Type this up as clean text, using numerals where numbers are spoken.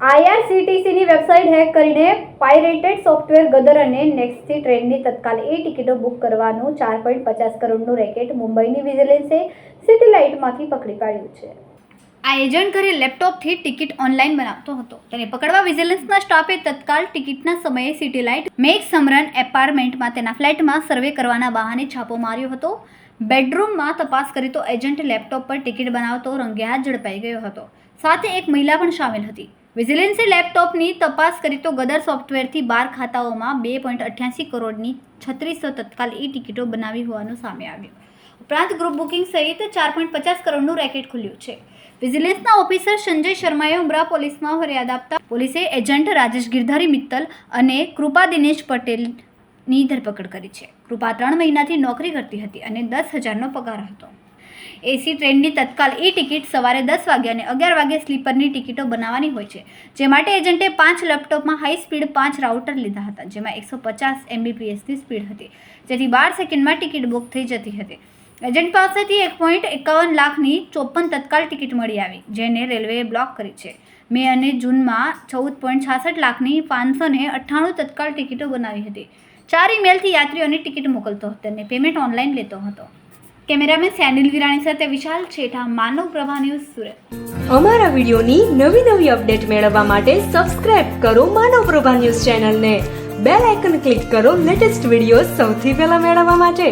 આઈઆરસીટીસીની website hack કરીને pirated software Gadar અને નેક્સ્ટથી ટ્રેનની તત્કાલ ટિકિટો બુક કરવાનું 4.50 કરોડનું રેકેટ મુંબઈની વિજિલન્સે સિટી લાઇટમાંથી પકડી પાડ્યું છે. આ એજન્ટ ઘરે લેપટોપથી ટિકિટ ઓનલાઈન બનાવતો હતો. તેને પકડવા વિજિલન્સના સ્ટાફે તત્કાલ ટિકિટના સમયે સિટી લાઇટ મેક સમરન એપાર્ટમેન્ટમાં તેના ફ્લેટમાં સર્વે કરવાના બહાને છાપો માર્યો હતો. બેડરૂમમાં તપાસ કરી તો એજન્ટ લેપટોપ પર ટિકિટ બનાવતો રંગે હાથ ઝડપાઈ ગયો હતો. સાથે એક મહિલા પણ સામેલ હતી. વિજિલન્સે લેપટોપની તપાસ કરી તો ગદર સોફ્ટવેરથી 12 ખાતાઓમાં 2.88 કરોડની 3600 તત્કાલ ટિકિટો બનાવી હોવાનું સામે આવ્યું. ઉપરાંત ગ્રુપ બુકિંગ સહિત 4.50 કરોડનું રેકેટ ખુલ્યું છે. વિજિલન્સના ઓફિસર સંજય શર્માએ ઉમરા પોલીસમાં ફરિયાદ આપતા પોલીસે એજન્ટ રાજેશ ગિરધારી મિત્તલ અને કૃપા દિનેશ પટેલની ધરપકડ કરી છે. કૃપા 3 મહિનાથી નોકરી કરતી હતી અને 10,000નો પગાર હતો. એસી ટ્રેનની તત્કાલ ટિકિટ સવારે 10 વાગે અને 11 વાગે સ્લીપરની ટિકિટો બનાવવાની હોય છે. જે માટે એજન્ટે 5 લેપટોપમાં હાઈ સ્પીડ 5 રાઉટર લીધા હતા, જેમાં 150 Mbps સ્પીડ હતી, જેથી 12 સેકન્ડમાં ટિકિટ બુક થઈ જતી હતી. એજન્ટ પાસેથી 1.51 લાખની 54 તત્કાલ ટિકિટ મળી આવી, જેને રેલવેએ બ્લોક કરી છે. મે અને જૂનમાં 14.66 લાખની 598 તત્કાલ ટિકિટો બનાવી હતી. 4 ઈમેલથી યાત્રીઓની ટિકિટ મોકલતો હતો અને પેમેન્ટ ઓનલાઈન લેતો હતો. કેમેરામેન સેનિલ વિરાણી સાથે વિશાલ છેઠા, માનવ પ્રભા ન્યૂઝ, સુરત. અમારા વિડીયોની નવી અપડેટ મેળવવા માટે સબસ્ક્રાઇબ કરો માનવ પ્રભા ન્યૂઝ ચેનલને. બેલ આઇકન ક્લિક કરો લેટેસ્ટ વિડીયો સૌથી પહેલા મેળવવા માટે.